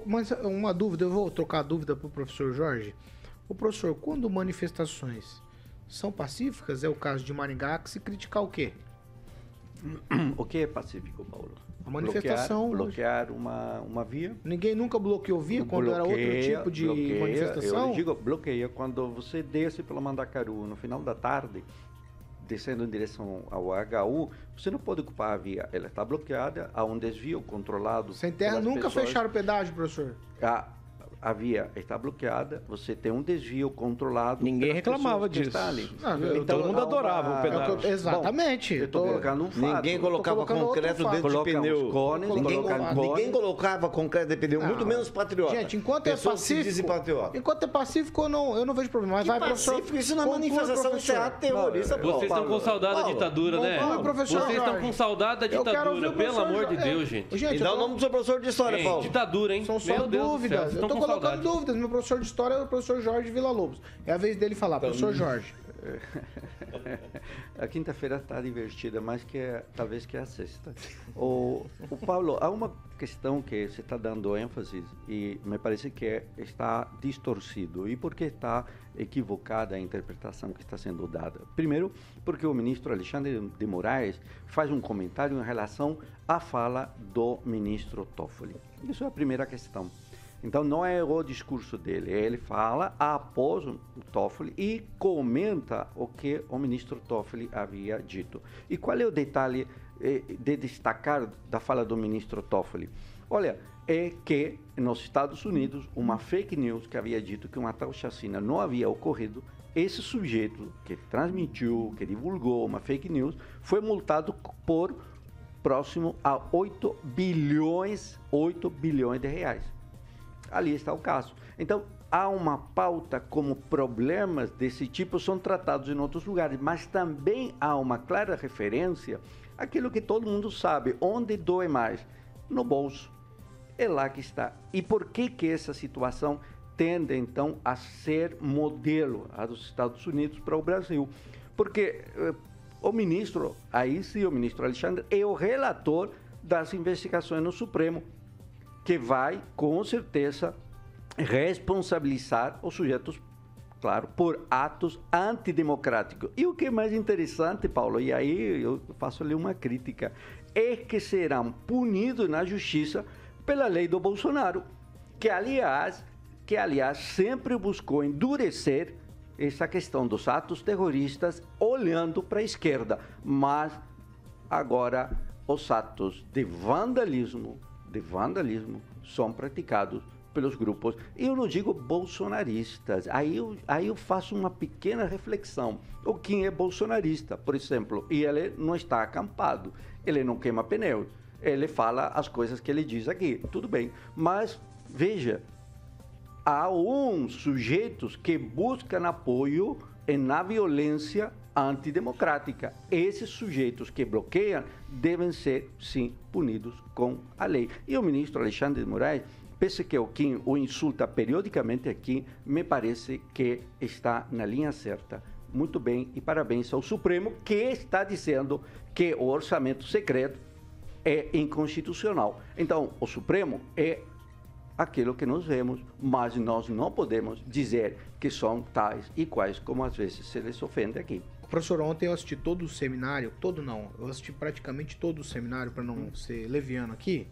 Mas uma dúvida, eu vou trocar a dúvida para o professor Jorge. O professor, quando manifestações são pacíficas, é o caso de Maringá, que se criticar o quê? O que é pacífico, Paulo? A manifestação. Bloquear uma via. Ninguém nunca bloqueou via quando era outro tipo de manifestação? Eu digo, bloqueia quando você desce pelo Mandacaru no final da tarde, descendo em direção ao HU, você não pode ocupar a via. Ela está bloqueada, há um desvio controlado. Sem terra nunca fecharam o pedágio, professor? A via está bloqueada, você tem um desvio controlado. Ninguém reclamava disso. Então, todo mundo adorava o pedágio. Exatamente. Eu estou colocando um fato. Ninguém colocava concreto dentro de pneu. Ninguém colocava concreto dentro de pneu, muito menos patriota. Gente, enquanto é pacífico, eu não vejo problema. Mas vai, professor. Isso não é manifestação, isso é terrorista. Vocês estão com saudade da ditadura, né? Vocês estão com saudade da ditadura, pelo amor de Deus, gente. E dá o nome do seu professor de história, Paulo. Ditadura, hein? São só dúvidas. Eu tô colocando dúvidas. Meu professor de história é o professor Jorge Villa-Lobos. É a vez dele falar, professor Jorge. A quinta-feira está divertida, mais que talvez que a sexta. O Paulo, há uma questão que você está dando ênfase e me parece que está distorcido. E por que está equivocada a interpretação que está sendo dada? Primeiro, porque o ministro Alexandre de Moraes faz um comentário em relação à fala do ministro Toffoli. Isso é a primeira questão. Então, não é o discurso dele, ele fala após o Toffoli e comenta o que o ministro Toffoli havia dito. E qual é o detalhe de destacar da fala do ministro Toffoli? Olha, é que nos Estados Unidos, uma fake news que havia dito que uma tal chacina não havia ocorrido, esse sujeito que transmitiu, que divulgou uma fake news, foi multado por próximo a 8 bilhões de reais. Ali está o caso. Então, há uma pauta como problemas desse tipo são tratados em outros lugares, mas também há uma clara referência àquilo que todo mundo sabe, onde doe mais? No bolso. É lá que está. E por que essa situação tende, então, a ser modelo dos Estados Unidos para o Brasil? Porque o ministro, aí sim, o ministro Alexandre, é o relator das investigações no Supremo, que vai, com certeza, responsabilizar os sujeitos, claro, por atos antidemocráticos. E o que é mais interessante, Paulo, e aí eu faço ali uma crítica, é que serão punidos na justiça pela lei do Bolsonaro, que aliás sempre buscou endurecer essa questão dos atos terroristas olhando para a esquerda, mas agora os atos de vandalismo são praticados pelos grupos, eu não digo bolsonaristas, aí eu faço uma pequena reflexão. O quem é bolsonarista, por exemplo, e ele não está acampado, ele não queima pneus, ele fala as coisas que ele diz aqui, tudo bem, mas veja, há sujeitos que buscam apoio na violência antidemocrática. Esses sujeitos que bloqueiam devem ser, sim, punidos com a lei. E o ministro Alexandre de Moraes, pese que o Kim o insulta periodicamente aqui, me parece que está na linha certa. Muito bem, e parabéns ao Supremo, que está dizendo que o orçamento secreto é inconstitucional. Então, o Supremo é aquilo que nós vemos, mas nós não podemos dizer que são tais e quais, como às vezes se les ofende aqui. Professor, ontem eu assisti todo o seminário, eu assisti praticamente todo o seminário, para não ser leviano aqui,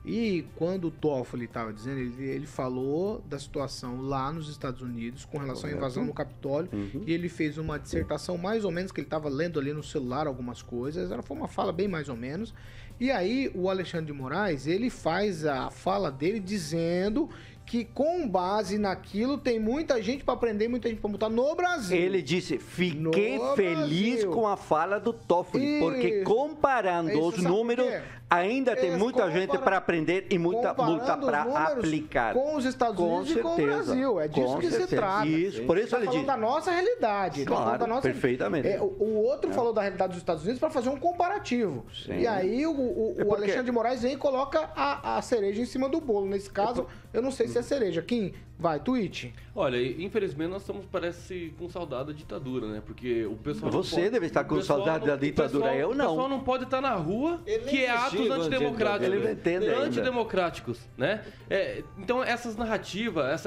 e quando o Toffoli estava dizendo, ele falou da situação lá nos Estados Unidos com relação à invasão no Capitólio, e ele fez uma dissertação mais ou menos, que ele estava lendo ali no celular algumas coisas, foi uma fala bem mais ou menos, e aí o Alexandre de Moraes, ele faz a fala dele dizendo que com base naquilo tem muita gente para prender, muita gente para multar no Brasil. Ele disse, fiquei feliz com a fala do Toffoli, porque comparando os números, ainda tem muita gente para prender e muita multa para aplicar. Com os Estados Unidos e com o Brasil, é disso que se trata. Isso, por isso ele diz. Da nossa realidade. Claro, perfeitamente. O outro falou da realidade dos Estados Unidos para fazer um comparativo. Sim. E aí o Alexandre de Moraes vem e coloca a cereja em cima do bolo. Nesse caso, eu não sei se esse é cereja. Kim, vai, tweet. Olha, infelizmente nós estamos, parece, com saudade da ditadura, né? Porque o pessoal... Você deve estar com saudade da ditadura, eu não. O pessoal não pode estar na rua, que é atos antidemocráticos. Ele não entende ainda. Antidemocráticos, né? Então, essas narrativas,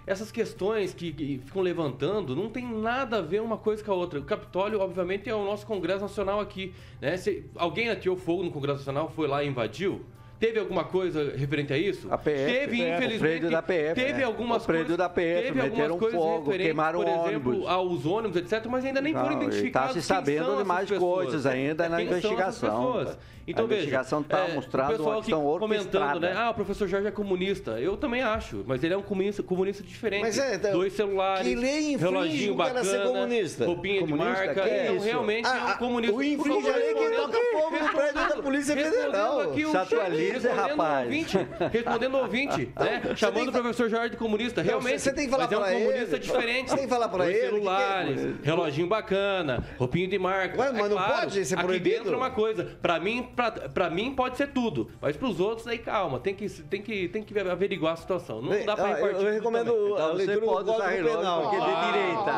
essas questões que ficam levantando, não tem nada a ver uma coisa com a outra. O Capitólio, obviamente, é o nosso Congresso Nacional aqui, né? Se alguém ateou fogo no Congresso Nacional, foi lá e invadiu... Teve alguma coisa referente a isso? A PF, teve, infelizmente. O prédio da PF. Teve algumas coisas. O prédio da PF, meteram fogo, queimaram por exemplo, ônibus. Aos ônibus, etc., mas ainda nem foram identificados. Está se sabendo de mais coisas ainda na investigação. Então, a investigação está mostrando uma questão comentando, né? O professor Jorge é comunista. Eu também acho, mas ele é um comunista diferente. Mas 2 celulares, reloginho bacana, roupinha de marca. Então, realmente é um comunista. O infringe é quem toca fogo no prédio da Polícia Federal. Se atualiza, rapaz. Respondendo ao ouvinte, né? Chamando o professor Jorge de comunista. Realmente, você tem que falar mas é um comunista diferente. Você tem que falar para ele. Celulares, reloginho bacana, roupinho de marca. Ué, mas não pode ser proibido? Aqui dentro é uma coisa. Pra mim pode ser tudo, mas pros outros aí calma, tem que averiguar a situação. Não dá pra repartir. Eu recomendo a leitura do Código Penal, porque é de direita.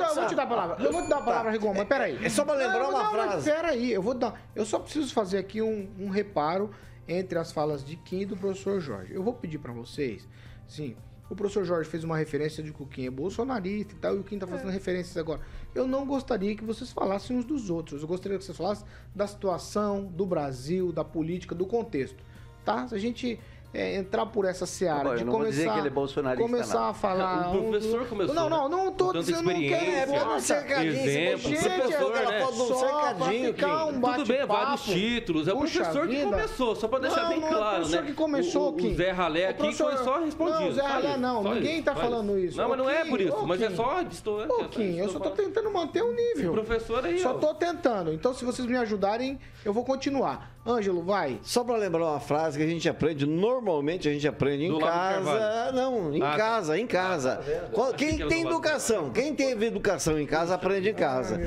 Eu vou te dar a palavra. Eu vou te dar a palavra, Rigon, mas peraí. É só pra lembrar uma frase. Peraí, eu só preciso fazer aqui um reparo entre as falas de Kim e do professor Jorge. Eu vou pedir pra vocês, sim. O professor Jorge fez uma referência de que o Kim é bolsonarista e tal, e o Kim tá fazendo referências agora. Eu não gostaria que vocês falassem uns dos outros. Eu gostaria que vocês falassem da situação, do Brasil, da política, do contexto. Tá? Se a gente entrar por essa seara de começar, que ele é bolsonarista, começar a falar... O professor começou... Não tô dizendo... Não quero um cercadinho. Exemplo. Tudo bem, vários títulos. É o professor que começou, só pra deixar bem claro, né? O professor que começou, o Zé Ralé aqui foi só respondido. Não, Zé Ralé não. Ninguém tá falando isso. Não, mas não é por isso. Mas é só... Kim, eu só tô tentando manter o nível. O professor aí... Só tô tentando. Então, se vocês me ajudarem, eu vou continuar. Ângelo, vai. Só pra lembrar uma frase que a gente aprende, normalmente a gente aprende em casa. Não, em casa. Quem tem educação, quem teve educação em casa, aprende em casa.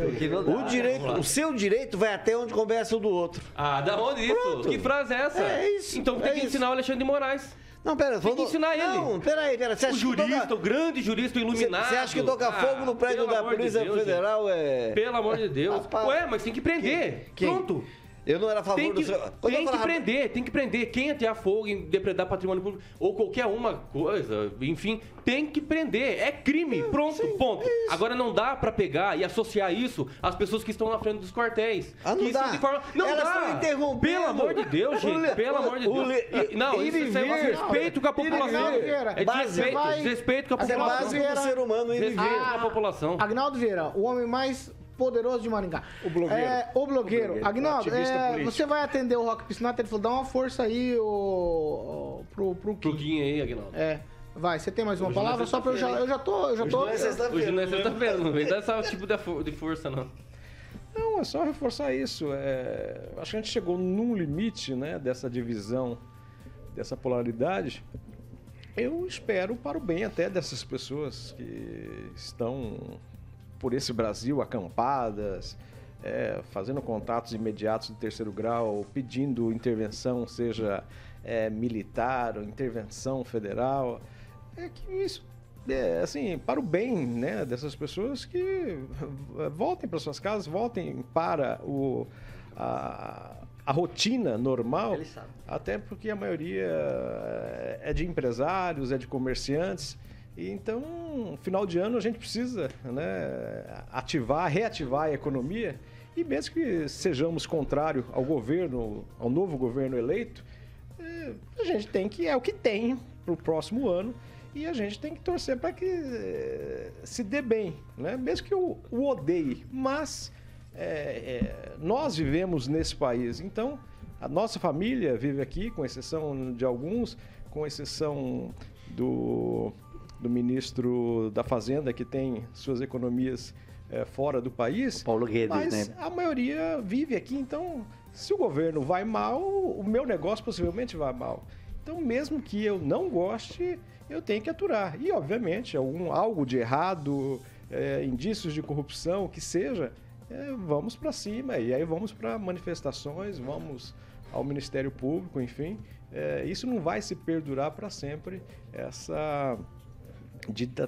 O seu direito vai até onde começa o do outro. Da onde isso? Pronto. Que frase é essa? É isso. Então tem que ensinar o Alexandre de Moraes. Não, pera, tem que ensinar ele. Não, peraí. Você acha o grande jurista iluminado. Você acha que tocar fogo no prédio da Polícia Federal é... Pelo amor de Deus. Ué, mas tem que prender. Pronto. Eu não era a favor do seu... Tem que prender. Quem atear fogo em depredar patrimônio público ou qualquer uma coisa, enfim, tem que prender. É crime. Pronto, ponto. Agora não dá pra pegar e associar isso às pessoas que estão na frente dos quartéis. Não dá. Não Elas dá. estão interrompendo. Pelo amor de Deus, gente. Pelo amor de Deus. Não, isso é respeito com a população. É desrespeito com a população. É básico do ser humano. Respeito com a população. Agnaldo Vieira, o homem mais poderoso de Maringá. O blogueiro. Agnaldo, você vai atender o Rock Piscinato? Ele falou, dá uma força aí pro Kim aí, Agnaldo. Vai, você tem mais uma palavra? Só pra eu já tô... Hoje não é sexta-feira, não vem dar esse tipo de força, não. Não, é só reforçar isso. Acho que a gente chegou num limite, né, dessa divisão, dessa polaridade. Eu espero para o bem até dessas pessoas que estão por esse Brasil, acampadas, fazendo contatos imediatos de terceiro grau, pedindo intervenção, seja militar ou intervenção federal. Que isso assim, para o bem, né, dessas pessoas que voltem para suas casas, voltem para a rotina normal, até porque a maioria é de empresários, é de comerciantes. Então, final de ano a gente precisa, né, reativar a economia, e mesmo que sejamos contrário ao governo, ao novo governo eleito, a gente tem que, o que tem para o próximo ano, e a gente tem que torcer para que se dê bem, né? Mesmo que o odeie, mas nós vivemos nesse país, então a nossa família vive aqui, com exceção de alguns, com exceção do ministro da Fazenda, que tem suas economias fora do país. Paulo Guedes, mas né? A maioria vive aqui, então se o governo vai mal, o meu negócio possivelmente vai mal. Então, mesmo que eu não goste, eu tenho que aturar. E, obviamente, algo de errado, indícios de corrupção, o que seja, vamos para cima. E aí vamos para manifestações, vamos ao Ministério Público, enfim, isso não vai se perdurar para sempre, essa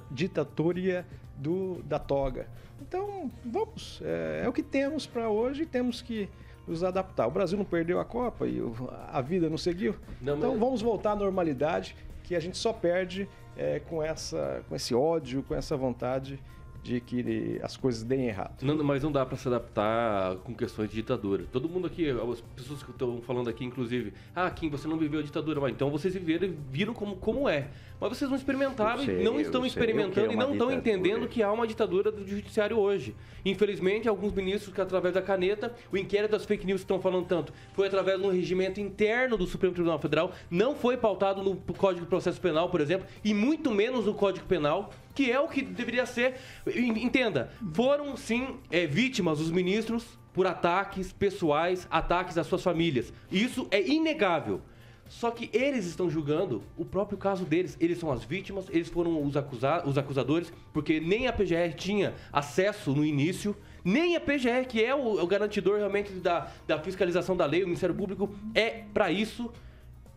ditatória da toga. Então, vamos, é o que temos para hoje e temos que nos adaptar. O Brasil não perdeu a Copa e a vida não seguiu. Então, vamos voltar à normalidade, que a gente só perde com esse ódio, com essa vontade de que as coisas deem errado. Mas não dá para se adaptar com questões de ditadura. Todo mundo aqui, as pessoas que estão falando aqui, inclusive, Kim, você não viveu a ditadura, mas então vocês viram como é. Mas vocês não experimentaram, não estão experimentando e não estão entendendo que há uma ditadura do judiciário hoje. Infelizmente, alguns ministros que através da caneta, o inquérito das fake news que estão falando tanto, foi através de um regimento interno do Supremo Tribunal Federal, não foi pautado no Código de Processo Penal, por exemplo, e muito menos no Código Penal, que é o que deveria ser. Entenda, foram sim vítimas os ministros por ataques pessoais, ataques às suas famílias. Isso é inegável. Só que eles estão julgando o próprio caso deles. Eles são as vítimas, eles foram os acusadores, porque nem a PGR tinha acesso no início, nem a PGR, que é o garantidor realmente da fiscalização da lei, o Ministério Público é para isso.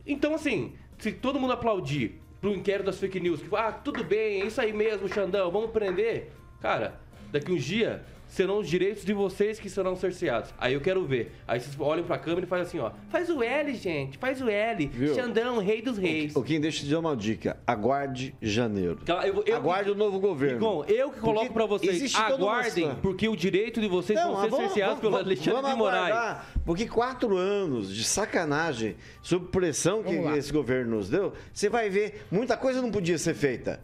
Então, assim, se todo mundo aplaudir pro inquérito das fake news, que tudo bem, é isso aí mesmo, Xandão, vamos prender. Cara, daqui uns dias serão os direitos de vocês que serão cerceados. Aí eu quero ver. Aí vocês olham pra câmera e fazem assim, faz o L, gente, faz o L. Viu? Xandão, rei dos reis. O Kim, deixa eu te dar uma dica. Aguarde janeiro. Aguarde o novo governo. Bom, eu que coloco pra vocês, aguardem, porque o direito de vocês vão ser cerceados pelo Alexandre de Moraes. Porque 4 anos de sacanagem, sob pressão que esse governo nos deu, você vai ver, muita coisa não podia ser feita.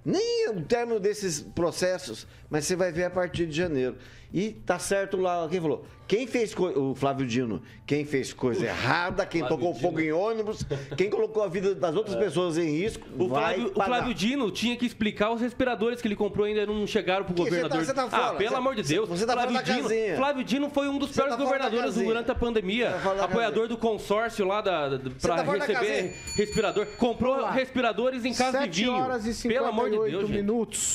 Nem o término desses processos, mas você vai ver a partir de janeiro. E tá certo lá, quem falou? Quem fez o Flávio Dino, quem fez coisa errada, quem tocou fogo em ônibus, quem colocou a vida das outras pessoas em risco, o Flávio Dino tinha que explicar os respiradores que ele comprou e ainda não chegaram pro governador. Você tá fora. Pelo amor de Deus. Você tá fora da casinha. Flávio Dino foi um dos piores governadores durante a pandemia. Apoiador do consórcio lá para receber respirador. Comprou respiradores em casa de vinho. 7 horas e 58 minutos.